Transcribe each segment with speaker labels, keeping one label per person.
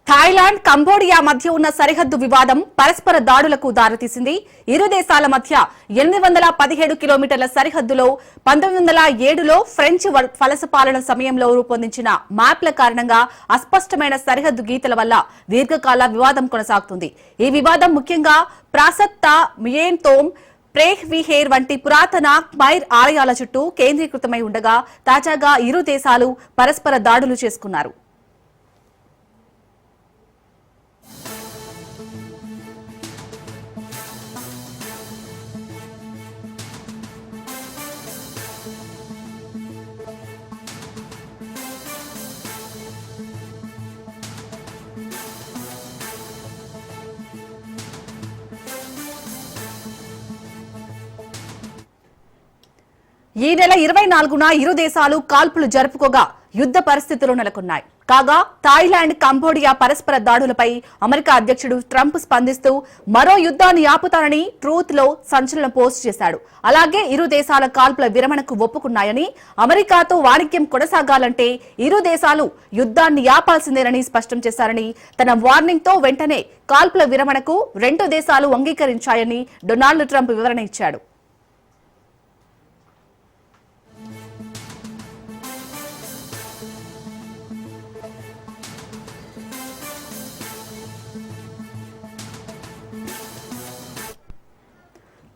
Speaker 1: Thailand, Cambodia మధ్య ఉన్న సరిహద్దు వివాదం పరస్పర దాడులకు దారితీసింది. ఇరు దేశాల మధ్య 817 కిలోమీటర్ల సరిహద్దులో 1907లో ఫ్రెంచ్ వలస పాలన సమయంలో రూపొందించిన మ్యాప్ల కారణంగా అస్పష్టమైన సరిహద్దు గీతల వల్ల దీర్ఘకాల వివాదం కొనసాగుతుంది. ఈ వివాదం ముఖ్యంగా ప్రాసత్తా, మియేన్తోమ్, ప్రేహ్ విహేర్ వంటి పురాతన ఖమైర్ ఆలయాల చుట్టూ కేంద్రీకృతమై ఉండగా తాజాగా ఇరు దేశాలు పరస్పర దాడులు చేసుకున్నారు. ఈ నెల 24న ఇరు దేశాలు కాల్పులు జరుపుకోగా యుద్ధ పరిస్థితులు నెలకొన్నాయి. కాగా థాయిలాండ్, కంబోడియా పరస్పర దాడులపై అమెరికా అధ్యక్షుడు ట్రంప్ స్పందిస్తూ మరో యుద్ధాన్ని ఆపుతానని ట్రూత్ లో సంచలన పోస్ట్ చేశాడు. అలాగే ఇరు దేశాల కాల్పుల విరమణకు ఒప్పుకున్నాయని, అమెరికాతో వాణిజ్యం కొనసాగాలంటే ఇరు దేశాలు యుద్ధాన్ని ఆపాల్సిందేనని స్పష్టం చేశారని, తన వార్నింగ్ తో వెంటనే కాల్పుల విరమణకు రెండు దేశాలు అంగీకరించాయని డొనాల్డ్ ట్రంప్ వివరణ ఇచ్చాడు.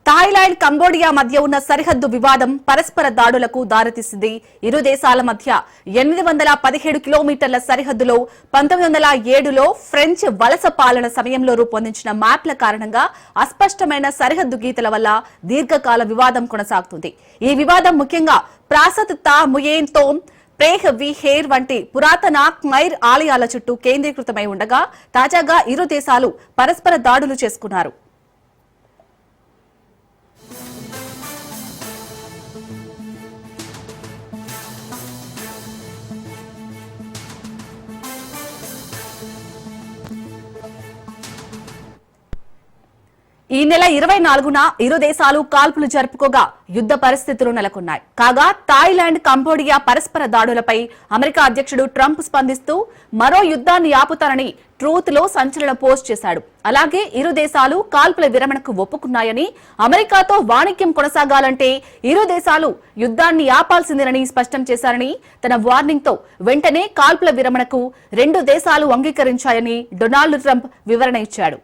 Speaker 1: థాయిలాండ్, కంబోడియా మధ్య ఉన్న సరిహద్దు వివాదం పరస్పర దాడులకు దారితీసింది. ఇరు దేశాల మధ్య 817 కిలోమీటర్ల సరిహద్దులో 1907లో ఫ్రెంచ్ వలస పాలన సమయంలో రూపొందించిన మ్యాప్ల కారణంగా అస్పష్టమైన సరిహద్దు గీతల వల్ల దీర్ఘకాల వివాదం కొనసాగుతుంది. ఈ వివాదం ముఖ్యంగా ప్రాసత్తా, మియేన్తోమ్, ప్రేహ్ విహేర్ వంటి పురాతన ఖమైర్ ఆలయాల చుట్టూ కేంద్రీకృతమై ఉండగా తాజాగా ఇరు దేశాలు పరస్పర దాడులు చేసుకున్నారు. ఈ నెల 24న ఇరు దేశాలు కాల్పులు జరుపుకోగా యుద్ధ పరిస్థితులు నెలకొన్నాయి. కాగా థాయిలాండ్, కంబోడియా పరస్పర దాడులపై అమెరికా అధ్యక్షుడు ట్రంప్ స్పందిస్తూ మరో యుద్ధాన్ని ఆపుతారని ట్రూత్ లో సంచలన పోస్ట్ చేశాడు. అలాగే ఇరు దేశాలు కాల్పుల విరమణకు ఒప్పుకున్నాయని, అమెరికాతో వాణిజ్యం కొనసాగాలంటే ఇరు దేశాలు యుద్ధాన్ని ఆపాల్సిందేనని స్పష్టం చేశారని, తన వార్నింగ్ తో వెంటనే కాల్పుల విరమణకు రెండు దేశాలు అంగీకరించాయని డొనాల్డ్ ట్రంప్ వివరణ ఇచ్చాడు.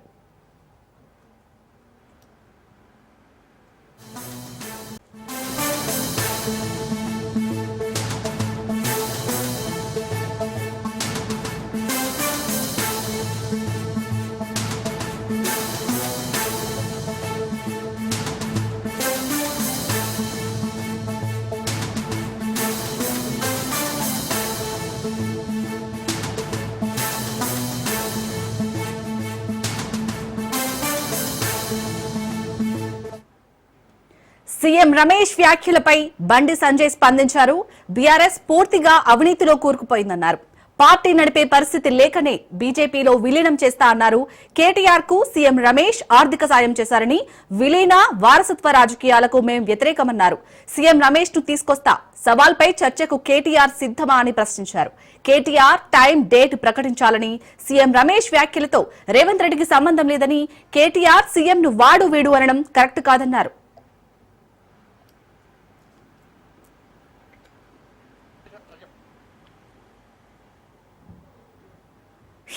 Speaker 1: సీఎం రమేష్ వ్యాఖ్యలపై బండి సంజయ్ స్పందించారు. బీఆర్ఎస్ పూర్తిగా అవినీతిలో కూరుకుపోయిందన్నారు. పార్టీ నడిపే పరిస్థితి లేకనే బీజేపీలో విలీనం చేస్తా అన్నారు. కేటీఆర్ కు సీఎం రమేష్ ఆర్థిక సాయం చేశారని, విలీన వారసత్వ రాజకీయాలకు మేం వ్యతిరేకమన్నారు. సీఎం రమేష్ ను తీసుకొస్తా, సవాల్పై చర్చకు కేటీఆర్ సిద్ధమా అని ప్రశ్నించారు. కేటీఆర్ టైం, డేట్ ప్రకటించాలని, సీఎం రమేష్ వ్యాఖ్యలతో రేవంత్ రెడ్డికి సంబంధం లేదని, కేటీఆర్ సీఎం ను వాడు వీడు అనడం కరెక్ట్ కాదన్నారు.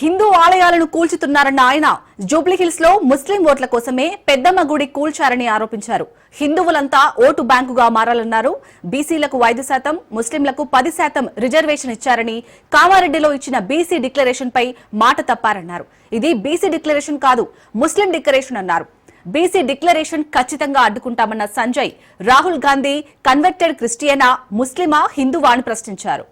Speaker 1: హిందూ ఆలయాలను కూల్చుతున్నారన్న ఆయన జూబ్లీహిల్స్ లో ముస్లిం ఓట్ల కోసమే పెద్దమ్మ గుడి కూల్చారని ఆరోపించారు. హిందువులంతా ఓటు బ్యాంకుగా మారాలన్నారు. బీసీలకు 5%, ముస్లింలకు 10% రిజర్వేషన్ ఇచ్చారని, కామారెడ్డిలో ఇచ్చిన బీసీ డిక్లరేషన్ పై మాట తప్పారన్నారు. ఇది బీసీ డిక్లరేషన్ కాదు, ముస్లిం డిక్లరేషన్ అన్నారు. బీసీ డిక్లరేషన్ ఖచ్చితంగా అడ్డుకుంటామన్న సంజయ్, రాహుల్ గాంధీ కన్వర్టెడ్ క్రిస్టియనా, ముస్లిమా, హిందువా అని ప్రశ్నించారు.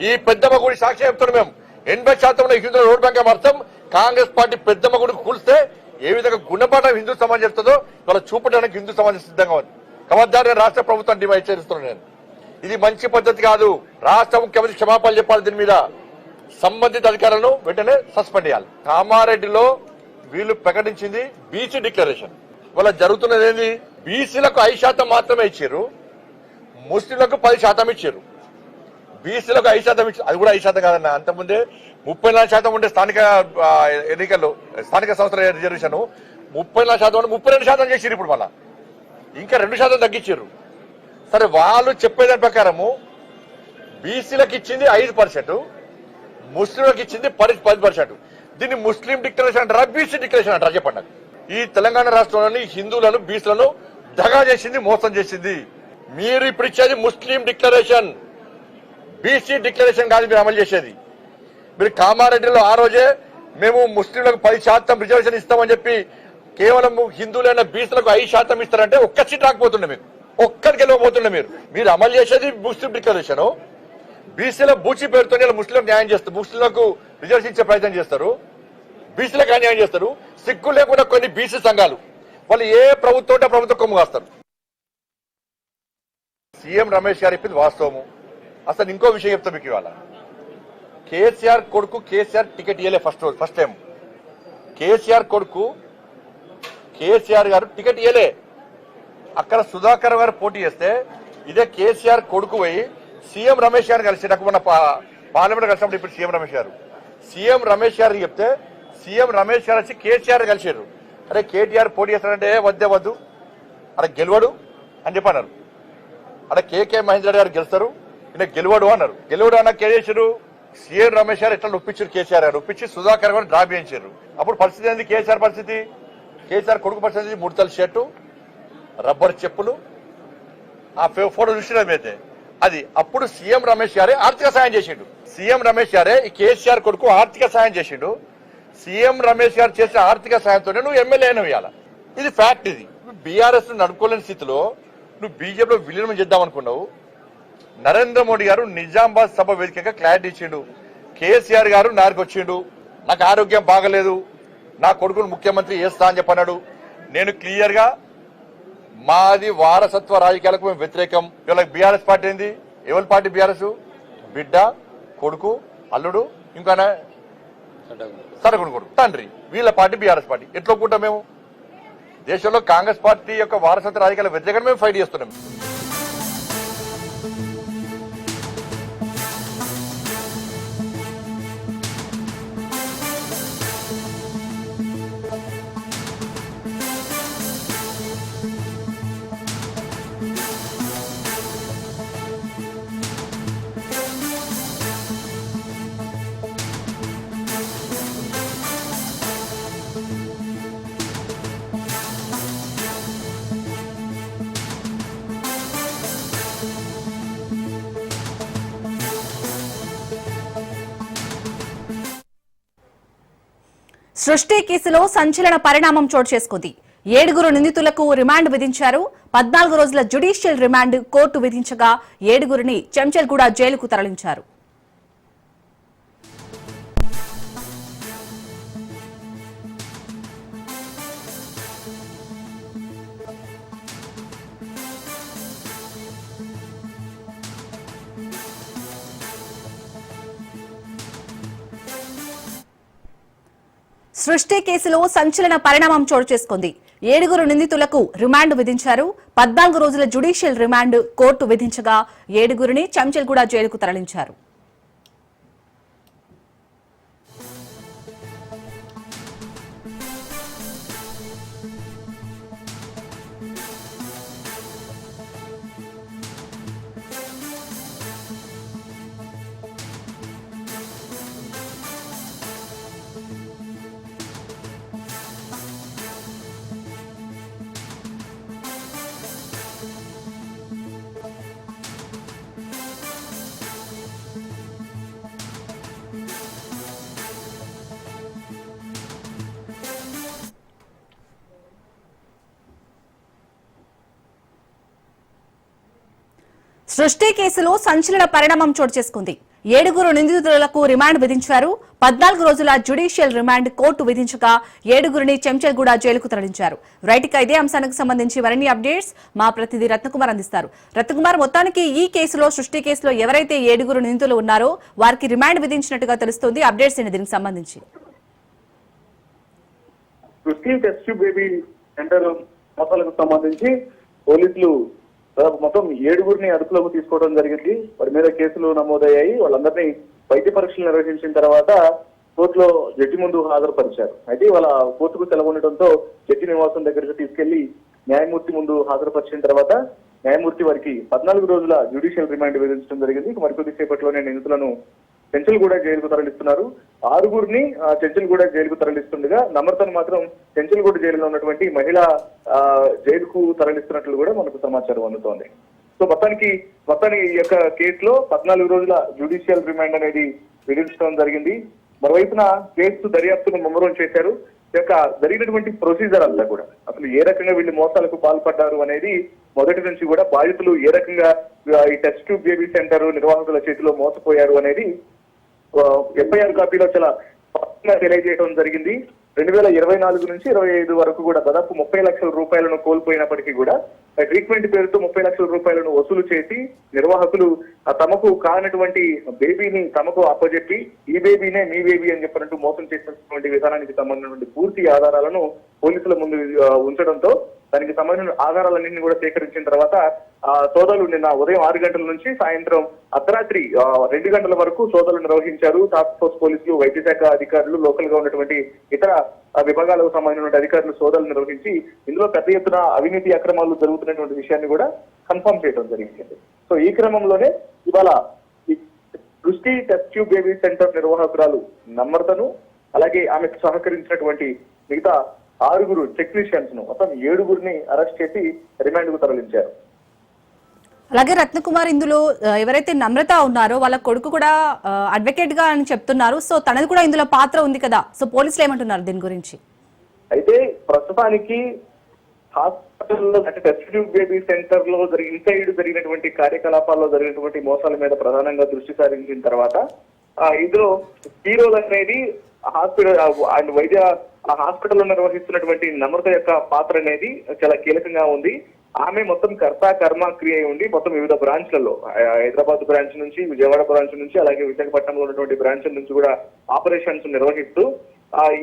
Speaker 2: ఈ పెద్దమ్మ గుడి సాక్షి చెప్తున్నాం. మేము 80% హిందువుల రోడ్ బ్యాంక్ అర్థం కాంగ్రెస్ పార్టీ పెద్దమ్మ గుడి కూల్స్తే ఏ విధంగా గుణపాఠం హిందూ సమాజం చెప్తుందో వాళ్ళ చూపడానికి హిందూ సమాజం సిద్ధంగా ఉంది. కమద్దారు రాష్ట్ర ప్రభుత్వం డిమాండ్ చేస్తున్నాను నేను. ఇది మంచి పద్ధతి కాదు. రాష్ట్ర ముఖ్యమంత్రి క్షమాపణ చెప్పాలి. దీని మీద సంబంధిత అధికారులను వెంటనే సస్పెండ్ చేయాలి. కామారెడ్డిలో వీళ్ళు ప్రకటించింది బీసీ డిక్లరేషన్. వాళ్ళ జరుగుతున్నది ఏంది? బీసీలకు 5% మాత్రమే ఇచ్చారు, ముస్లింలకు 10% ఇచ్చారు, బీసీలకు 5% ఇచ్చారు. అది కూడా 5% కాదన్న, అంతకుముందే 34% ఉండే స్థానిక ఎన్నికల్లో స్థానిక సంస్థల రిజర్వేషన్ 34% ఉంటే 32% చేసారు. ఇప్పుడు మళ్ళా ఇంకా 2% తగ్గించారు. సరే, వాళ్ళు చెప్పేదాని ప్రకారము బీసీలకు ఇచ్చింది 5%, ముస్లింలకు ఇచ్చింది 10%. దీన్ని ముస్లిం డిక్లరేషన్ అంటారా, బీసీ డిక్లరేషన్ అంటారా చెప్పండి నాకు. ఈ తెలంగాణ రాష్ట్రంలోని హిందువులను బీసీలను దగా చేసింది, మోసం చేసింది. మీరు ఇప్పుడు ఇచ్చేది ముస్లిం డిక్లరేషన్, బీసీ డిక్లరేషన్ కాదు మీరు అమలు చేసేది. మీరు కామారెడ్డిలో ఆ రోజే మేము ముస్లింలకు 10% రిజర్వేషన్ ఇస్తామని చెప్పి కేవలం హిందువులైన బీసీలకు 5% ఇస్తారంటే ఒక్క సీట్ రాకపోతుండే, మీకు ఒక్కరికి వెళ్ళకపోతుండే. మీరు అమలు చేసేది ముస్లిం డిక్లరేషన్. బీసీల బూచి పేరుతో ముస్లింలకు న్యాయం చేస్తారు, ముస్లింలకు రిజర్వేషన్ ఇచ్చే ప్రయత్నం చేస్తారు, బీసీలకు అన్యాయం చేస్తారు. సిగ్గు లేకుండా కొన్ని బీసీ సంఘాలు వాళ్ళు ఏ ప్రభుత్వం అంటే ప్రభుత్వం కొమ్ము కాస్తారు. సీఎం రమేష్ గారు చెప్పింది వాస్తవము. అసలు ఇంకో విషయం చెప్తా మీకు. ఇవాళ కేసీఆర్ కొడుకు కేసీఆర్ టికెట్ ఇవ్వలే ఫస్ట్ టైం. కేసీఆర్ కొడుకు కేసీఆర్ గారు టికెట్ ఇవ్వలే. అక్కడ సుధాకర్ గారు పోటీ చేస్తే ఇదే కేసీఆర్ కొడుకు పోయి సీఎం రమేష్ గారు కలిసి, నాకు మొన్న పార్లమెంట్ కలిసినప్పుడు ఇప్పుడు సీఎం రమేష్ గారికి చెప్తే సీఎం రమేష్ గారు వచ్చి కేసీఆర్ కలిసారు. అరే కేటీఆర్ పోటీ చేస్తారంటే వద్దు అక్కడ గెలవడు అని చెప్పన్నారు. అక్కడ కేకే మహేందర్ గారు గెలుస్తారు, ఈయన గెలవడు అన్నారు. గెలవడు అన్న చేశారు సీఎం రమేష్ గారు ఎట్లా ఒప్పించారు, కేసీఆర్ గారు ఒప్పించి సుధాకర్ గారు డ్రా చేయించారు. అప్పుడు పరిస్థితి ఏంది, కేసీఆర్ పరిస్థితి, కేసీఆర్ కొడుకు పరిస్థితి 3 తల షర్టు, రబ్బర్ చెప్పులు, ఆ ఫోటో చూసినమైతే అది. అప్పుడు సీఎం రమేష్ గారే ఆర్థిక సాయం చేసిండు. సీఎం రమేష్ గారే ఈ కేసీఆర్ కొడుకు ఆర్థిక సాయం చేసిండు. సీఎం రమేష్ గారు చేసే ఆర్థిక సాయంతోనే నువ్వు ఎమ్మెల్యే అయినవు. ఇవాళ ఇది ఫ్యాక్ట్. ఇది బీఆర్ఎస్ నడుపుకోలేని స్థితిలో నువ్వు బీజేపీలో విలీనం చేద్దాం అనుకున్నావు. నరేంద్ర మోడీ గారు నిజామాబాద్ సభ వేదికగా క్లారిటీ ఇచ్చిండు. కేసీఆర్ గారు నారికి వచ్చిండు, నాకు ఆరోగ్యం బాగలేదు, నా కొడుకును ముఖ్యమంత్రి చేస్తా అని చెప్పన్నాడు. నేను క్లియర్ గా మాది వారసత్వ రాజకీయాలకు మేము వ్యతిరేకం. ఇవాళ బీఆర్ఎస్ పార్టీ ఏంది, ఎవరి పార్టీ బీఆర్ఎస్? బిడ్డ, కొడుకు, అల్లుడు, ఇంకా సరగుడు కొడుకు, తండ్రి, వీళ్ళ పార్టీ బీఆర్ఎస్ పార్టీ. ఎట్లా ఒప్పుకుంటాం మేము? దేశంలో కాంగ్రెస్ పార్టీ యొక్క వారసత్వ రాజకీయాల వ్యతిరేకంగా మేము ఫైట్ చేస్తున్నాం.
Speaker 1: సృష్టి కేసులో సంచలన పరిణామం చోటు చేసుకుంది. 7 నిందితులకు రిమాండ్ విధించారు. 14 రోజుల జ్యుడిషియల్ రిమాండ్ కోర్టు విధించగా 7 చెంచల్గూడ జైలుకు తరలించారు. సృష్టి కేసులో సంచలన పరిణామం చోటు చేసుకుంది. 7 నిందితులకు రిమాండ్ విధించారు. 14 రోజుల జ్యుడిషియల్ రిమాండ్ కోర్టు విధించగా 7 చెంచల్గూడ జైలుకు తరలించారు. సృష్టి కేసులో సంచలన పరిణామం చోటు చేసుకుంది. 7 నిందితులకు రిమాండ్ విధించారు. 14 రోజుల జ్యుడిషియల్ రిమాండ్ కోర్టు విధించగా 7 చెంచల్గూడ జైలుకు తరలించారు. రైట్ గా ఇదే అంశానికి సంబంధించి మరిన్ని అప్డేట్స్ మా ప్రతినిధి రత్నకుమార్ అందిస్తారు. రత్నకుమార్, మొత్తానికి ఈ కేసులో సృష్టి కేసులో ఎవరైతే 7 నిందితులు ఉన్నారో వారికి రిమాండ్ విధించినట్టుగా తెలుస్తోంది. అప్డేట్స్ ఏంటి దీనికి సంబంధించి?
Speaker 3: సృష్టి టెస్ట్ బేబీ సెంటర్ మోసాలకు సంబంధించి పోలీసులు దాదాపు మొత్తం 7గురిని అదుపులోకి తీసుకోవడం జరిగింది. వారి మీద కేసులు నమోదయ్యాయి. వాళ్ళందరినీ వైద్య పరీక్షలు నిర్వహించిన తర్వాత కోర్టులో జడ్జి ముందు హాజరుపరిచారు. అయితే వాళ్ళ కోర్టుకు సెలవు ఉండటంతో జడ్జి నివాసం దగ్గరకు తీసుకెళ్లి న్యాయమూర్తి ముందు హాజరుపరిచిన తర్వాత న్యాయమూర్తి వారికి 14 రోజుల జ్యుడిషియల్ రిమాండ్ విధించడం జరిగింది. మరికొద్ది సేపట్లోనే నిందితులను చెంచల్గూడ జైలుకు తరలిస్తున్నారు. 6గురిని చెంచల్గూడ జైలుకు తరలిస్తుండగా నమ్రతను మాత్రం చెంచల్గూడ జైలులో ఉన్నటువంటి మహిళా జైలుకు తరలిస్తున్నట్లు కూడా మనకు సమాచారం అందుతోంది. సో మొత్తానికి ఈ యొక్క కేసులో 14 రోజుల జ్యుడిషియల్ రిమాండ్ అనేది విధించడం జరిగింది. మరోవైపున కేసు దర్యాప్తును ముమ్మరం చేశారు. ఈ యొక్క జరిగినటువంటి ప్రొసీజర్ అంతా కూడా అసలు ఏ రకంగా వీళ్ళు మోసాలకు పాల్పడ్డారు అనేది మొదటి నుంచి కూడా బాధితులు ఏ రకంగా ఈ టెస్ట్ ట్యూబ్ బేబీ సెంటర్ నిర్వాహకుల చేతిలో మోసపోయారు అనేది ఎఫ్ఐఆర్ కాపీలో చాలా స్పష్టంగా తెలియజేయడం జరిగింది. 2024 నుంచి 25 వరకు కూడా దాదాపు 30 లక్షల రూపాయలను కోల్పోయినప్పటికీ కూడా ట్రీట్మెంట్ పేరుతో 30 లక్షల రూపాయలను వసూలు చేసి నిర్వాహకులు తమకు కానటువంటి బేబీని తమకు అప్పజెప్పి ఈ బేబీనే మీ బేబీ అని చెప్పినట్టు మోసం చేసినటువంటి విధానానికి సంబంధించినటువంటి పూర్తి ఆధారాలను పోలీసుల ముందు ఉంచడంతో దానికి సంబంధించిన ఆధారాలన్నింటినీ కూడా సేకరించిన తర్వాత సోదాలు నిన్న ఉదయం 6 గంటల నుంచి సాయంత్రం అర్ధరాత్రి 2 గంటల వరకు సోదాలు నిర్వహించారు. టాస్క్ ఫోర్స్ పోలీసులు, వైద్య శాఖ అధికారులు, లోకల్ గా ఉన్నటువంటి ఇతర విభాగాలకు సంబంధించిన అధికారులు సోదాలు నిర్వహించి ఇందులో పెద్ద ఎత్తున అవినీతి అక్రమాలు జరుగుతున్నటువంటి విషయాన్ని కూడా కన్ఫర్మ్ చేయడం జరిగింది. సో ఈ క్రమంలోనే ఇవాళ దృష్టి టెస్ట్ ట్యూబ్ బేబీ సెంటర్ నిర్వాహకురాలు నమ్రతను అలాగే ఆమెకు సహకరించినటువంటి మిగతా 6 టెక్నీషియన్స్ ను మొత్తం 7గురిని అరెస్ట్ చేసి రిమాండ్ కు తరలించారు.
Speaker 1: అలాగే రత్నకుమార్, ఇందులో ఎవరైతే నమ్రత ఉన్నారో వాళ్ళ కొడుకు కూడా అడ్వకేట్ గా అని చెప్తున్నారు. సో తనది కూడా ఇందులో పాత్ర ఉంది కదా. సో పోలీసులు ఏమంటున్నారు దీని గురించి?
Speaker 3: అయితే ప్రస్తుతానికి హాస్పిటల్లో అంటే టెస్ట్ ట్యూబ్ బేబీ సెంటర్ లో ఇన్సైడ్ జరిగినటువంటి కార్యకలాపాల్లో జరిగినటువంటి మోసాల మీద ప్రధానంగా దృష్టి సారించిన తర్వాత ఇందులో హీరోలు అనేది హాస్పిటల్ అండ్ వైద్య హాస్పిటల్లో నిర్వహిస్తున్నటువంటి నమ్రత యొక్క పాత్ర అనేది చాలా కీలకంగా ఉంది. ఆమె మొత్తం కర్మ క్రియ ఉండి మొత్తం వివిధ బ్రాంచ్లలో హైదరాబాద్ బ్రాంచ్ నుంచి, విజయవాడ బ్రాంచ్ నుంచి, అలాగే విశాఖపట్నంలో ఉన్నటువంటి బ్రాంచ్ల నుంచి కూడా ఆపరేషన్స్ నిర్వహిస్తూ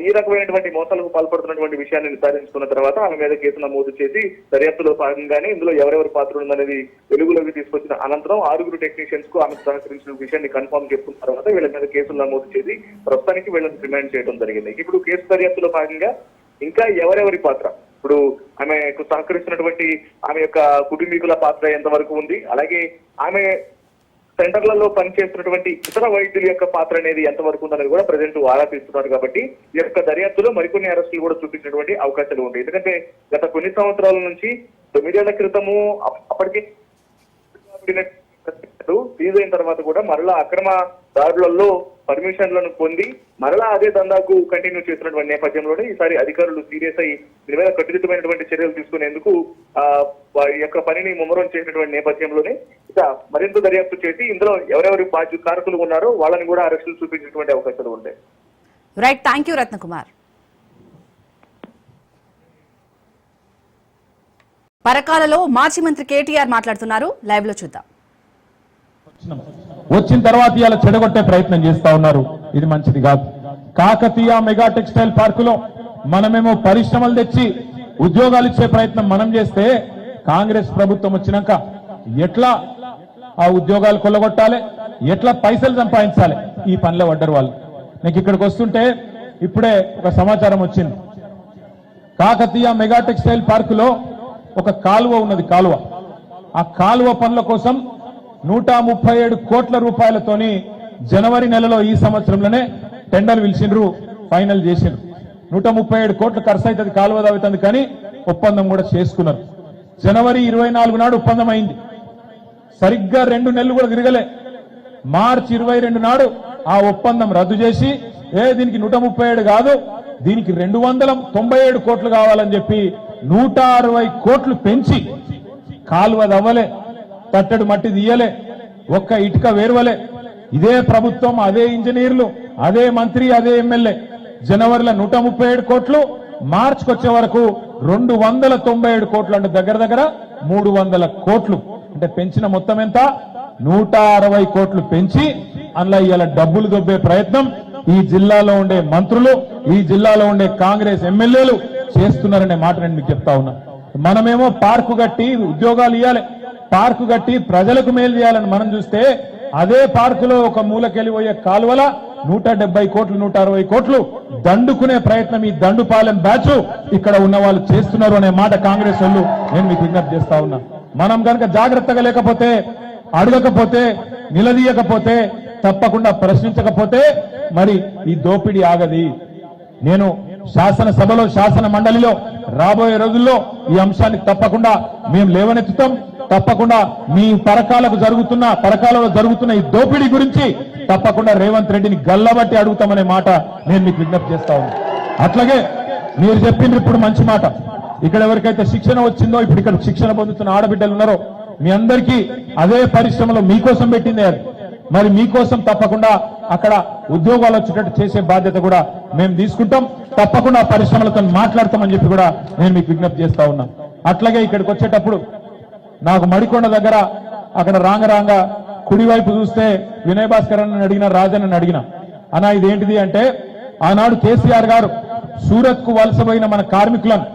Speaker 3: ఈ రకమైనటువంటి మోసాలకు పాల్పడుతున్నటువంటి విషయాన్ని నిర్ధారించుకున్న తర్వాత ఆమె మీద కేసు నమోదు చేసి దర్యాప్తులో భాగంగానే ఇందులో ఎవరెవరి పాత్ర ఉందనేది వెలుగులోకి తీసుకొచ్చిన అనంతరం 6 టెక్నీషియన్స్ కు ఆమెకు సహకరించిన విషయాన్ని కన్ఫర్మ్ చేసుకున్న తర్వాత వీళ్ళ మీద కేసులు నమోదు చేసి ప్రస్తుతానికి వీళ్ళని రిమాండ్ చేయడం జరిగింది. ఇప్పుడు కేసు దర్యాప్తులో భాగంగా ఇంకా ఎవరెవరి పాత్ర, ఇప్పుడు ఆమెకు సహకరిస్తున్నటువంటి ఆమె యొక్క కుటుంబీకుల పాత్ర ఎంతవరకు ఉంది, అలాగే ఆమె సెంటర్లలో పనిచేస్తున్నటువంటి ఇతర వైద్యుల యొక్క పాత్ర అనేది ఎంతవరకు ఉందనేది కూడా ప్రజెంట్ ఆరా తీస్తున్నారు. కాబట్టి ఈ యొక్క దర్యాప్తులో మరికొన్ని అరెస్టులు కూడా చూపించినటువంటి అవకాశాలు ఉంటాయి. ఎందుకంటే గత కొన్ని సంవత్సరాల నుంచి 9 ఏళ్ల క్రితము అప్పటికే ఫీజు అయిన తర్వాత కూడా మరలా అక్రమ దారులలో పర్మిషన్లను పొంది మరలా అదే దందాకు కంటిన్యూ చేస్తున్నటువంటి నేపథ్యంలోనే ఈసారి అధికారులు సీరియస్ అయ్యి దీని మీద కట్టుదిట్టమైనటువంటి చర్యలు తీసుకునేందుకు ఈ యొక్క పనిని ముమ్మరం చేసినటువంటి నేపథ్యంలోనే ఇక మరింత దర్యాప్తు చేసి ఇందులో ఎవరెవరి కారకులు ఉన్నారో వాళ్ళని కూడా అరెస్టులు చూపించినటువంటి అవకాశాలు ఉంటాయి.
Speaker 1: Right, thank you Ratnakumar. పరకాలలో మాజీ మంత్రి కేటీఆర్ మాట్లాడుతున్నారు, లైవ్ లో చూద్దాం.
Speaker 4: వచ్చిన తర్వాత ఇలా చెడగొట్టే ప్రయత్నం చేస్తా ఉన్నారు. ఇది మంచిది కాదు. కాకతీయ మెగా టెక్స్టైల్ పార్కులో మనమేమో పరిశ్రమలు తెచ్చి ఉద్యోగాలు ఇచ్చే ప్రయత్నం మనం చేస్తే కాంగ్రెస్ ప్రభుత్వం వచ్చినాక ఎట్లా ఆ ఉద్యోగాలు కొల్లగొట్టాలి, ఎట్లా పైసలు సంపాదించాలి, ఈ పనిలో పడ్డారు వాళ్ళు. నాకు ఇక్కడికి వస్తుంటే ఇప్పుడే ఒక సమాచారం వచ్చింది. కాకతీయ మెగా టెక్స్టైల్ పార్కులో ఒక కాలువ ఉన్నది. ఆ కాలువ పనుల కోసం 137 కోట్ల రూపాయలతోని జనవరి నెలలో ఈ సంవత్సరంలోనే టెండర్ పిలిచిండ్రు, ఫైనల్ చేసిండ్రు. 137 కోట్లు ఖర్చు అవుతుంది, కాలువ తవ్వుతుంది, కానీ ఒప్పందం కూడా చేసుకున్నారు. జనవరి 24 నాడు ఒప్పందం అయింది. సరిగ్గా 2 నెలలు కూడా తిరగలే. మార్చి 22 నాడు ఆ ఒప్పందం రద్దు చేసి దీనికి 137 కాదు, దీనికి 297 కోట్లు కావాలని చెప్పి 160 కోట్లు పెంచి కాలువ దవ్వలే, తట్టడు మట్టి తీయలే, ఒక్క ఇటుక వేర్వలే. ఇదే ప్రభుత్వం, అదే ఇంజనీర్లు, అదే మంత్రి, అదే ఎమ్మెల్యే జనవరిలో 137 కోట్లు, మార్చికి వచ్చే వరకు 297 కోట్లు, అంటే దగ్గర దగ్గర 300 కోట్లు. అంటే పెంచిన మొత్తం ఎంత? 160 కోట్లు పెంచి అందులో ఇవాళ డబ్బులు దొబ్బే ప్రయత్నం ఈ జిల్లాలో ఉండే మంత్రులు, ఈ జిల్లాలో ఉండే కాంగ్రెస్ ఎమ్మెల్యేలు చేస్తున్నారనే మాట నేను మీకు చెప్తా ఉన్నా. మనమేమో పార్కు కట్టి ఉద్యోగాలు ఇవ్వాలి, పార్కు కట్టి ప్రజలకు మేలు చేయాలని మనం చూస్తే అదే పార్కులో ఒక మూలకెళ్ళి పోయే కాలువల 170 కోట్లు 160 కోట్లు దండుకునే ప్రయత్నం ఈ దండుపాలెం బ్యాచ్ ఇక్కడ ఉన్న వాళ్ళు చేస్తున్నారు అనే మాట కాంగ్రెస్ వాళ్ళు నేను మీకు విజ్ఞప్తి చేస్తా ఉన్నా. మనం కనుక జాగ్రత్తగా లేకపోతే, అడగకపోతే, నిలదీయకపోతే, తప్పకుండా ప్రశ్నించకపోతే మరి ఈ దోపిడీ ఆగది. నేను శాసనసభలో శాసన మండలిలో రాబోయే రోజుల్లో ఈ అంశాన్ని తప్పకుండా మేము లేవనెత్తుతాం. తప్పకుండా మీ పరకాలలో జరుగుతున్న ఈ దోపిడీ గురించి తప్పకుండా రేవంత్ రెడ్డిని గల్లబట్టి అడుగుతామనే మాట నేను మీకు విజ్ఞప్తి చేస్తా ఉన్నాను. అట్లాగే మీరు చెప్పిండ్రు ఇప్పుడు మంచి మాట, ఇక్కడ ఎవరికైతే శిక్షణ వచ్చిందో, ఇప్పుడు ఇక్కడ శిక్షణ పొందుతున్న ఆడబిడ్డలు ఉన్నారో మీ అందరికీ అదే పరిశ్రమలో మీకోసం పెట్టిందే అది. మరి మీకోసం తప్పకుండా అక్కడ ఉద్యోగాలు వచ్చేటట్టు చేసే బాధ్యత కూడా మేము తీసుకుంటాం. తప్పకుండా ఆ పరిశ్రమలతో మాట్లాడతామని చెప్పి కూడా నేను మీకు విజ్ఞప్తి చేస్తా ఉన్నా. అట్లాగే ఇక్కడికి వచ్చేటప్పుడు నాకు మడికొండ దగ్గర అక్కడ రాంగ కుడివైపు చూస్తే వినయ్ భాస్కర్ అని అడిగిన, రాజన్ అడిగిన, అన్నా ఇదేంటిది అంటే ఆనాడు కేసీఆర్ గారు సూరత్ కు వలసపోయిన మన కార్మికులను,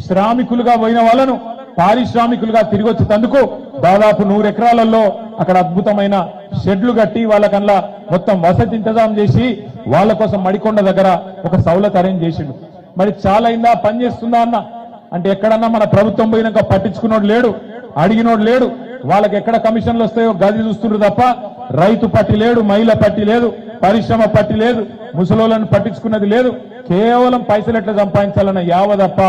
Speaker 4: శ్రామికులుగా పోయిన వాళ్ళను పారిశ్రామికులుగా తిరిగి వచ్చేందుకు దాదాపు 100 ఎకరాలలో అక్కడ అద్భుతమైన షెడ్లు కట్టి వాళ్ళకల్లా మొత్తం వసతి ఇంతజాం చేసి వాళ్ళ కోసం మడికొండ దగ్గర ఒక సౌలత్ అరేంజ్ చేసిండు. మరి చాలా అయిందా, పని చేస్తుందా అన్న అంటే ఎక్కడన్నా మన ప్రభుత్వం పోయినాక పట్టించుకున్నోడు లేడు, అడిగినోడు లేడు. వాళ్ళకి ఎక్కడ కమిషన్లు వస్తాయో గది చూస్తుండ్రు తప్ప రైతు పట్టి లేడు, మహిళ పట్టి లేదు, పరిశ్రమ పట్టి లేదు, ముసలోళ్ళను పట్టించుకున్నది లేదు. కేవలం పైసలు ఎట్లా సంపాదించాలన్న యావ తప్ప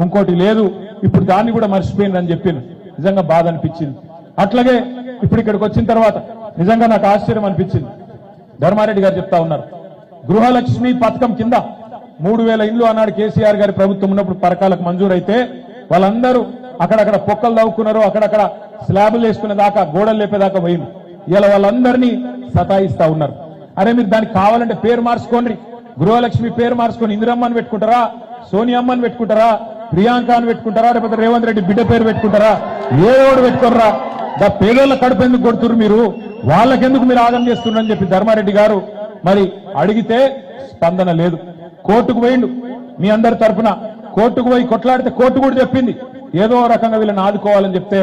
Speaker 4: ఇంకోటి లేదు. ఇప్పుడు దాన్ని కూడా మర్చిపోయిందని చెప్పింది. నిజంగా బాధ అనిపించింది. అట్లాగే ఇప్పుడు ఇక్కడికి వచ్చిన తర్వాత నిజంగా నాకు ఆశ్చర్యం అనిపించింది. ధర్మారెడ్డి గారు చెప్తా ఉన్నారు, గృహలక్ష్మి పథకం కింద 3000 ఇండ్లు అన్నాడు కేసీఆర్ గారి ప్రభుత్వం ఉన్నప్పుడు పరకాలకు మంజూరైతే వాళ్ళందరూ అక్కడక్కడ పొక్కలు తవ్వుకున్నారు, అక్కడక్కడ స్లాబులు వేసుకునే దాకా, గోడలు లేపేదాకా పోయింది. ఇలా వాళ్ళందరినీ సతాయిస్తా ఉన్నారు. అరే మీరు దానికి కావాలంటే పేరు మార్చుకోండి, గృహలక్ష్మి పేరు మార్చుకొని ఇందిరమ్మని పెట్టుకుంటారా, సోనియమ్మని పెట్టుకుంటారా, ప్రియాంక అని పెట్టుకుంటారా, లేకపోతే రేవంత్ రెడ్డి బిడ్డ పేరు పెట్టుకుంటారా, ఏదోడు పెట్టుకోర్రా. పేదోళ్ళ కడుపు ఎందుకు కొడుతున్నారు మీరు, వాళ్ళకెందుకు మీరు ఆగం చేస్తున్నారని చెప్పి ధర్మారెడ్డి గారు మరి అడిగితే స్పందన లేదు. కోర్టుకు పోయిండు మీ అందరి తరఫున, కోర్టుకు పోయి కొట్లాడితే కోర్టు కూడా చెప్పింది ఏదో రకంగా వీళ్ళని ఆదుకోవాలని చెప్తే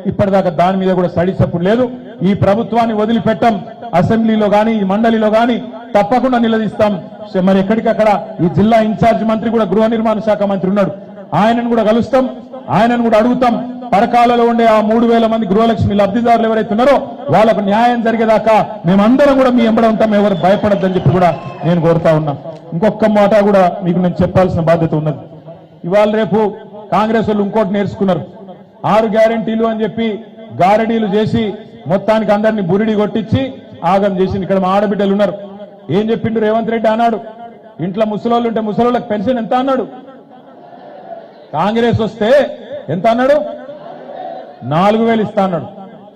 Speaker 4: ఇప్పటిదాకా దాని మీద కూడా స్టడీ సపోర్ట్ లేదు. ఈ ప్రభుత్వాన్ని వదిలిపెట్టం, అసెంబ్లీలో గాని ఈ మండలిలో గాని తప్పకుండా నిలదీస్తాం. మరి ఎక్కడికక్కడ ఈ జిల్లా ఇన్ఛార్జ్ మంత్రి కూడా గృహ నిర్మాణ శాఖ మంత్రి ఉన్నాడు, ఆయనను కూడా కలుస్తాం, ఆయనను కూడా అడుగుతాం. పరకాలలో ఉండే ఆ 3000 మంది గృహలక్ష్మి లబ్ధిదారులు ఎవరైతే ఉన్నారో వాళ్ళకు న్యాయం జరిగేదాకా మేమందరం కూడా మీ ఎంబడ ఉంటాం, ఎవరు భయపడద్దని చెప్పి కూడా నేను కోరుతా ఉన్నా. ఇంకొక మాట కూడా మీకు నేను చెప్పాల్సిన బాధ్యత ఉన్నది. ఇవాళ రేపు కాంగ్రెస్ వాళ్ళు ఇంకోటి నేర్చుకున్నారు, 6 గ్యారెంటీలు అని చెప్పి గారడీలు చేసి మొత్తానికి అందరినీ బురిడి కొట్టించి ఆగం చేసింది. ఇక్కడ మా ఆడబిడ్డలు ఉన్నారు, ఏం చెప్పిండు రేవంత్ రెడ్డి అన్నాడు, ఇంట్లో ముసలోళ్ళు ఉంటే ముసలోళ్ళకి పెన్షన్ ఎంత అన్నాడు, కాంగ్రెస్ వస్తే ఎంత అన్నాడు, 4000 ఇస్తా అన్నాడు.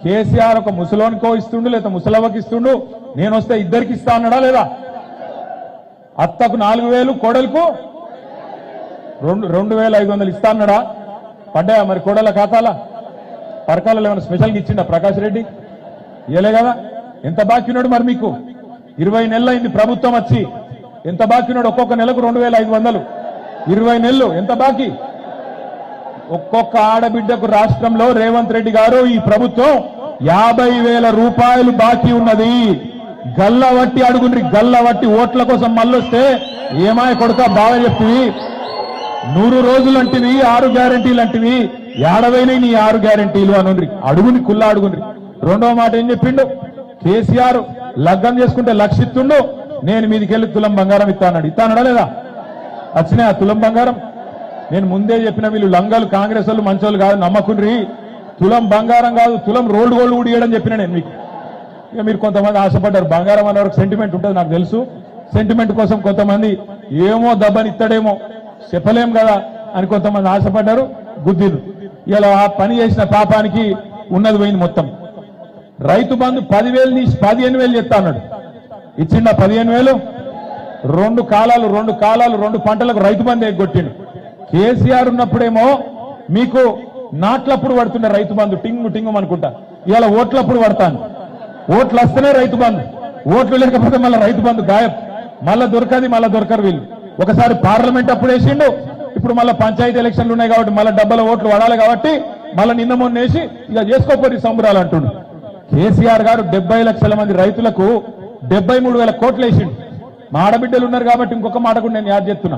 Speaker 4: కేసీఆర్ ఒక ముసలోనికో ఇస్తుండు, లేదా ముసలవ్వకి ఇస్తుండు, నేను వస్తే ఇద్దరికి ఇస్తా అన్నాడా లేదా? అత్తకు 4000, కోడలకు 2500 ఇస్తా అన్నాడా? పడ్డాయా మరి కోడల ఖాతాలా? పరకాలలో ఏమైనా స్పెషల్గా ఇచ్చిండా ప్రకాష్ రెడ్డి? ఇయలే కదా. ఎంత బాకీ ఉన్నాడు మరి మీకు? 20 నెలలు అయింది ప్రభుత్వం వచ్చి, ఎంత బాకీ ఉన్నాడు? ఒక్కొక్క నెలకు 2500, 20 నెలలు ఎంత బాకీ? ఒక్కొక్క ఆడబిడ్డకు రాష్ట్రంలో రేవంత్ రెడ్డి గారు ఈ ప్రభుత్వం 50,000 రూపాయలు బాకీ ఉన్నది. గల్లవట్టి అడుగుండ్రి, గల్లవట్టి ఓట్ల కోసం మళ్ళొస్తే ఏమాయ కొడుక బాగా చెప్తివి, 100 రోజులు అంటివి, 6 గ్యారెంటీలు అంటివి, ఏడవైనాయి నీ 6 గ్యారెంటీలు అనుండ్రి, అడుగుని కుల్లా అడుగుండ్రి. రెండో మాట ఏం చెప్పిండు, కేసీఆర్ లగ్గం చేసుకుంటే 1,00,000 ఇస్తుండు, నేను మీదికెళ్ళి తులం బంగారం ఇస్తానన్నాడు. ఇస్తానడా లేదా? వచ్చినాయి ఆ తులం బంగారం? నేను ముందే చెప్పిన వీళ్ళు లంగాలు కాంగ్రెస్ వాళ్ళు మంచోళ్ళు కాదు, నమ్మకుండ్రి. తులం బంగారం కాదు, తులం రోల్డ్ గోల్డ్ కూడా ఇవ్వడం చెప్పిన నేను మీకు. ఇక మీరు కొంతమంది ఆశపడ్డారు, బంగారం అనే వరకు సెంటిమెంట్ ఉంటుంది నాకు తెలుసు, సెంటిమెంట్ కోసం కొంతమంది ఏమో దబ్బని ఇస్తాడేమో చెప్పలేం కదా అని కొంతమంది ఆశపడ్డారు, గుద్దిరు. ఇలా ఆ పని చేసిన పాపానికి ఉన్నది పోయింది మొత్తం. రైతు బంధు 10,000 తీసి 15,000 చెప్తా అన్నాడు, ఇచ్చిండా 15,000? 2 కాలాలు 2 పంటలకు రైతు బంధు ఎగ్గొట్టిండు. కేసీఆర్ ఉన్నప్పుడేమో మీకు నాట్లప్పుడు పడుతున్న రైతు బంధు టింగు టింగు అనుకుంటా, ఇవాళ ఓట్లప్పుడు పడతాను. ఓట్లు వస్తేనే రైతు బంధు, ఓట్లు లేకపోతే మళ్ళీ రైతు బంధు గాయబ్, మళ్ళా దొరకరు వీళ్ళు. ఒకసారి పార్లమెంట్ అప్పుడు వేసిండు, ఇప్పుడు మళ్ళీ పంచాయతీ ఎలక్షన్లు ఉన్నాయి కాబట్టి మళ్ళీ డబ్బల ఓట్లు పడాలి కాబట్టి మళ్ళీ నిన్న మొన్నేసి ఇక చేసుకోపోయి సంబరాలు అంటుండు. కేసీఆర్ గారు 70 లక్షల మంది రైతులకు 73,000 కోట్లు వేసిండు. మా ఆడబిడ్డలు ఉన్నారు కాబట్టి ఇంకొక మాట కూడా నేను యాద్ చేస్తున్నా.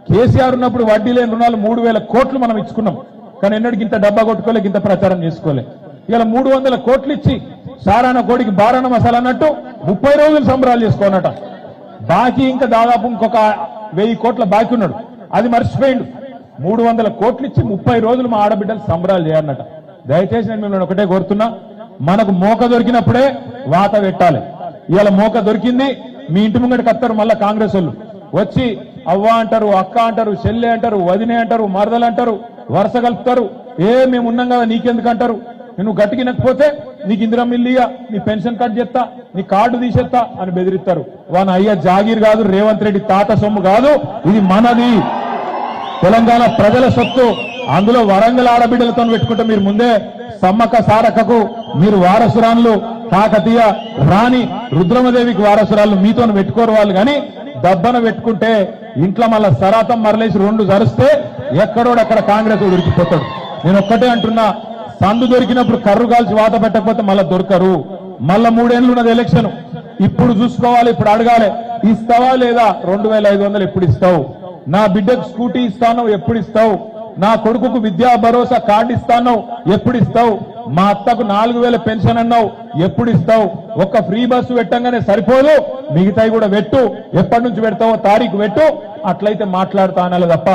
Speaker 4: కేసీఆర్ ఉన్నప్పుడు వడ్డీ లేని రుణాలు 3,000 కోట్లు మనం ఇచ్చుకున్నాం. కానీ ఎన్నడికి ఇంత డబ్బా కొట్టుకోలే, ఇంత ప్రచారం చేసుకోలే. ఇలా 300 కోట్లు ఇచ్చి సారాన కోడికి బారాన మసాలా అన్నట్టు 30 రోజులు సంబరాలు చేసుకోనట. బాకీ ఇంకా దాదాపు ఇంకొక 1000 కోట్ల బాకీ ఉన్నాడు, అది మర్చిపోయిండు. 300 కోట్లు ఇచ్చి 30 రోజులు మా ఆడబిడ్డలు సంబరాలు చేయాలన్నట. దయచేసి నేను మిమ్మల్ని ఒకటే కోరుతున్నా, మనకు మోక దొరికినప్పుడే వాత పెట్టాలి. ఇవాళ మోక దొరికింది, మీ ఇంటి ముంగడికి వస్తారు మళ్ళా కాంగ్రెస్ వాళ్ళు వచ్చి అవ్వ అంటారు, అక్క అంటారు, చెల్లె అంటారు, వదినే అంటారు, మరదలు అంటారు, వరుస కలుపుతారు. మేము ఉన్నాం కదా నీకెందుకు అంటారు. నువ్వు గట్టికినకపోతే నీకు ఇందిరం ఇల్లియా, నీ పెన్షన్ కట్ చేస్తా, నీ కార్డు తీసేస్తా అని బెదిరిస్తారు. వాని అయ్యా జాగీర్ కాదు, రేవంత్ రెడ్డి తాత సొమ్ము కాదు, ఇది మనది, తెలంగాణ ప్రజల సొత్తు. అందులో వరంగల్ ఆడబిడ్డలతో పెట్టుకుంటే మీరు ముందే సమ్మక్క సారక్కకు మీరు వారసురాళ్ళు, కాకతీయ రాణి రుద్రమదేవికి వారసురాళ్ళు మీతో పెట్టుకోరు వాళ్ళు. కానీ దబ్బన పెట్టుకుంటే ఇంట్లో మళ్ళా సరాతం మరలేసి 2 జరుస్తే ఎక్కడోడక్కడ కాంగ్రెస్ ఉరికిపోతాడు. నేను ఒక్కటే అంటున్నా, సందు దొరికినప్పుడు కర్రు కాల్చి వాత పెట్టకపోతే మళ్ళా దొరకరు. మళ్ళా 3 ఏళ్ళు ఉన్నది ఎలక్షన్, ఇప్పుడు చూసుకోవాలి, ఇప్పుడు అడగాలి ఇస్తావా లేదా, 2500 ఎప్పుడు ఇస్తావు, నా బిడ్డకు స్కూటీ ఇస్తాను ఎప్పుడు ఇస్తావు, నా కొడుకుకు విద్యా భరోసా కార్డు ఇస్తాను ఎప్పుడు ఇస్తావు, మా అత్తకు 4000 పెన్షన్ అన్నావు ఎప్పుడు ఇస్తావు, ఒక్క ఫ్రీ బస్సు పెట్టంగానే సరిపోదు, మిగతాయి కూడా పెట్టు, ఎప్పటి నుంచి పెడతావో తారీఖు పెట్టు, అట్లయితే మాట్లాడుతా అనాలి తప్ప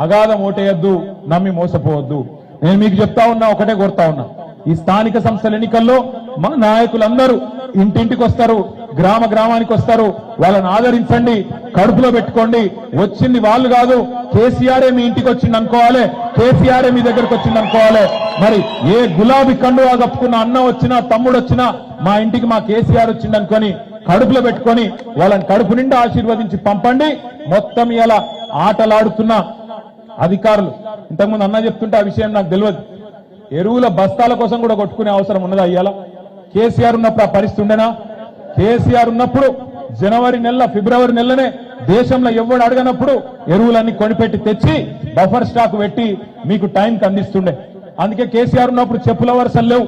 Speaker 4: అగాధం ఓటేయద్దు, నమ్మి మోసపోవద్దు. నేను మీకు చెప్తా ఉన్నా, ఒకటే కోరుతా ఉన్నా, ఈ స్థానిక సంస్థల ఎన్నికల్లో మా నాయకులందరూ ఇంటింటికి వస్తారు, గ్రామ గ్రామానికి వస్తారు, వాళ్ళని ఆదరించండి, కడుపులో పెట్టుకోండి. వచ్చింది వాళ్ళు కాదు, కేసీఆరే మీ ఇంటికి వచ్చింది అనుకోవాలి, కేసీఆరే మీ దగ్గరకు వచ్చింది అనుకోవాలి. మరి ఏ గులాబీ కండువా కప్పుకున్న అన్న వచ్చినా తమ్ముడు వచ్చినా మా ఇంటికి మా కేసీఆర్ వచ్చింది అనుకొని కడుపులో పెట్టుకొని వాళ్ళని కడుపు నిండా ఆశీర్వదించి పంపండి. మొత్తం ఇలా ఆటలాడుతున్న అధికారులు, ఇంతకుముందు అన్న చెప్తుంటే ఆ విషయం నాకు తెలియదు, ఎరువుల బస్తాల కోసం కూడా కొట్టుకునే అవసరం ఉన్నదా ఇవాళ? కేసీఆర్ ఉన్నప్పుడు ఆ పరిస్థితి ఉండేనా? కేసీఆర్ ఉన్నప్పుడు జనవరి నెల ఫిబ్రవరి నెలనే దేశంలో ఎవడు అడగనప్పుడు ఎరువులన్నీ కొనిపెట్టి తెచ్చి బఫర్ స్టాక్ పెట్టి మీకు టైంకి అందిస్తుండే. అందుకే కేసీఆర్ ఉన్నప్పుడు చెప్పుల వరుసలు లేవు,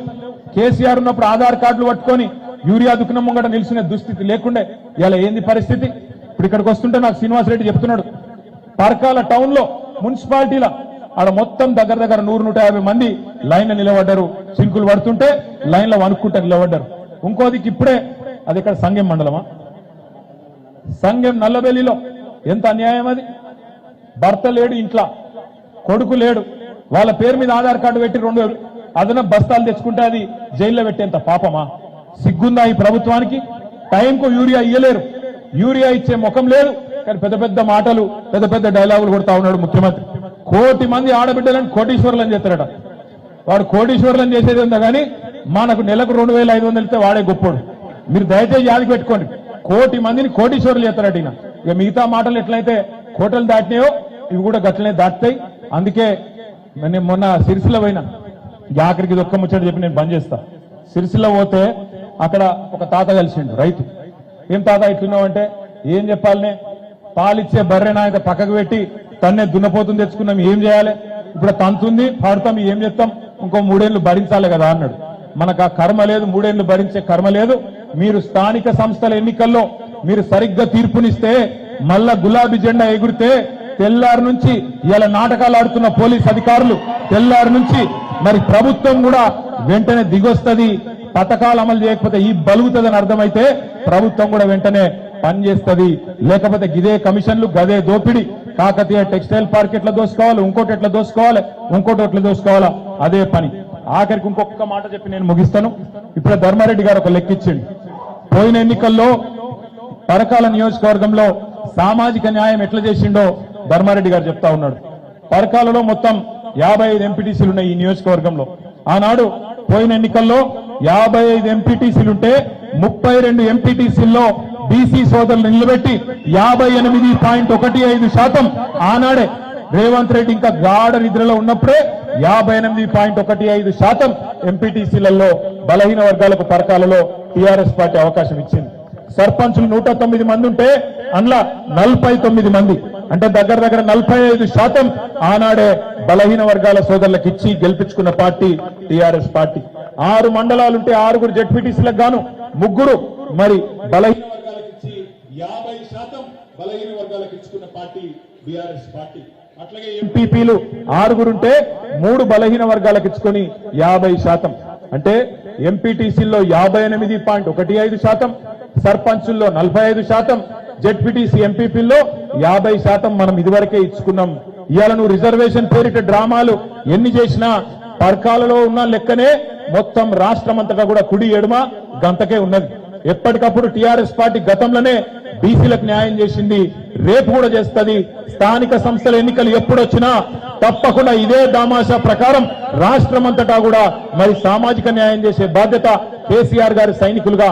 Speaker 4: కేసీఆర్ ఉన్నప్పుడు ఆధార్ కార్డులు పట్టుకొని యూరియా దుకాణం ముంగట నిలిచిన దుస్థితి లేకుండే. ఇలా ఏంది పరిస్థితి? ఇప్పుడు ఇక్కడికి వస్తుంటే నాకు శ్రీనివాసరెడ్డి చెప్తున్నాడు, పరకాల టౌన్ లో మున్సిపాలిటీల ఆడ మొత్తం దగ్గర 100-150 మంది లైన్లో నిలబడ్డారు. సింకులు పడుతుంటే లైన్లో వణుక్కుంటే నిలబడ్డారు. ఇంకోదికి ఇప్పుడే అది ఇక్కడ సంగెం మండలమా, సంగెం నల్లబెల్లిలో ఎంత అన్యాయం అది. భర్త లేడు ఇంట్లో, కొడుకు లేడు, వాళ్ళ పేరు మీద ఆధార్ కార్డు పెట్టి 2 అదనపు బస్తాలు తెచ్చుకుంటే అది జైల్లో పెట్టేంత పాపమా? సిగ్గుందా ఈ ప్రభుత్వానికి? టైంకు యూరియా ఇయ్యలేరు, యూరియా ఇచ్చే ముఖం లేదు, కానీ పెద్ద పెద్ద మాటలు పెద్ద పెద్ద డైలాగులు కొడతా ఉన్నాడు ముఖ్యమంత్రి. 1 కోటి మంది ఆడబిడ్డలను కోటీశ్వరులను చేస్తారట. వాడు కోటీశ్వరులను చేసేది ఉందా కానీ మనకు నెలకు 2500 ఇస్తే వాడే గొప్పోడు. మీరు దయచేసి యాదికి పెట్టుకోండి, 1 కోటి మందిని కోటీశ్వరులు చేస్తారట ఈయన. ఇక మిగతా మాటలు ఎట్లయితే కోటలు దాటినాయో ఇవి కూడా గట్లనే దాటుతాయి. అందుకే నేను మొన్న సిరిసిల్ల పోయినా, ఆఖరికి ఇది ఒక్క ముచ్చట చెప్పి నేను బంద్ చేస్తా. సిరిసిల్ల పోతే అక్కడ ఒక తాత కలిసిండు, రైతు. ఏం తాత ఇట్లున్నావు అంటే, ఏం చెప్పాలనే, పాలిచ్చే బర్రె నాయక పక్కకు పెట్టి తన్నే దున్నపోతుంది తెచ్చుకున్నాం, ఏం చేయాలి, ఇప్పుడు తంతుంది పాడుతాం, ఏం చేస్తాం, ఇంకో 3 ఏళ్ళు భరించాలి కదా అన్నాడు. మనకు ఆ కర్మ లేదు, 3 ఏళ్ళు భరించే కర్మ లేదు. మీరు స్థానిక సంస్థల ఎన్నికల్లో మీరు సరిగ్గా తీర్పునిస్తే మళ్ళా గులాబీ జెండా ఎగురితే తెల్లారి నుంచి ఇలా నాటకాలు ఆడుతున్న పోలీస్ అధికారులు తెల్లారి నుంచి మరి ప్రభుత్వం కూడా వెంటనే దిగొస్తుంది. పథకాలు అమలు చేయకపోతే ఈ బలుగుతుందని అర్థమైతే ప్రభుత్వం కూడా వెంటనే పనిచేస్తుంది. లేకపోతే గిదే కమిషన్లు గదే దోపిడి, కాకతీయ టెక్స్టైల్ పార్క్ ఎట్లా దోసుకోవాలి, ఇంకోటి ఎట్లా దోసుకోవాలి, ఇంకోటి ఎట్లా దోసుకోవాలా, అదే పని. ఆఖరికి ఇంకొక మాట చెప్పి నేను ముగిస్తాను. ఇప్పుడు ధర్మారెడ్డి గారు ఒక లెక్కిచ్చిండు, పోయిన ఎన్నికల్లో పరకాల నియోజకవర్గంలో సామాజిక న్యాయం ఎట్లా చేసిండో ధర్మారెడ్డి గారు చెప్తా ఉన్నాడు. పరకాలలో మొత్తం 55 ఎంపీటీసీలు ఉన్నాయి ఈ నియోజకవర్గంలో. ఆనాడు పోయిన ఎన్నికల్లో 55 ఎంపీటీసీలుంటే 32 ఎంపీటీసీల్లో బీసీ సోదరులు నిలబెట్టి 58.15% ఆనాడే రేవంత్ రెడ్డి ఇంకా గాఢ నిద్రలో ఉన్నప్పుడే 58.15% ఎంపీటీసీలలో బలహీన వర్గాలకు పరకాలలో టీఆర్ఎస్ పార్టీ అవకాశం ఇచ్చింది. సర్పంచులు 109 మంది ఉంటే అందులో 49 మంది, అంటే దగ్గర 45% ఆనాడే బలహీన వర్గాల సోదరులకు ఇచ్చి గెలిపించుకున్న పార్టీ టిఆర్ఎస్ పార్టీ. 6 మండలాలుంటే 6 జెడ్పీటీసీలకు గాను 3 మరి బలహీన వర్గాలకు ఇచ్చి 50% బలహీన వర్గాలకు ఇచ్చుకున్న పార్టీ బీఆర్ఎస్ పార్టీ. అట్లాగే ఎంపీపీలు 6 ఉంటే 3 బలహీన వర్గాలకు ఇచ్చుకొని 50%. అంటే ఎంపీటీసీల్లో 58.15%, సర్పంచుల్లో 45%, జెడ్పీటీసీ ఎంపీపీల్లో 50% మనం ఇదివరకే ఇచ్చుకున్నాం. ఇవాళ నువ్వు రిజర్వేషన్ పేరిట డ్రామాలు ఎన్ని చేసినా పర్కాలలో ఉన్న లెక్కనే మొత్తం రాష్ట్రం అంతటా కూడా కుడి ఎడమ గంతకే ఉన్నది. ఎప్పటికప్పుడు టిఆర్ఎస్ పార్టీ గతంలోనే బీసీలకు న్యాయం చేసింది, రేపు కూడా చేస్తుంది. స్థానిక సంస్థల ఎన్నికలు ఎప్పుడొచ్చినా తప్పకుండా ఇదే దామాషా ప్రకారం రాష్ట్రం అంతటా కూడా మరి సామాజిక న్యాయం చేసే బాధ్యత కేసీఆర్ గారి సైనికులుగా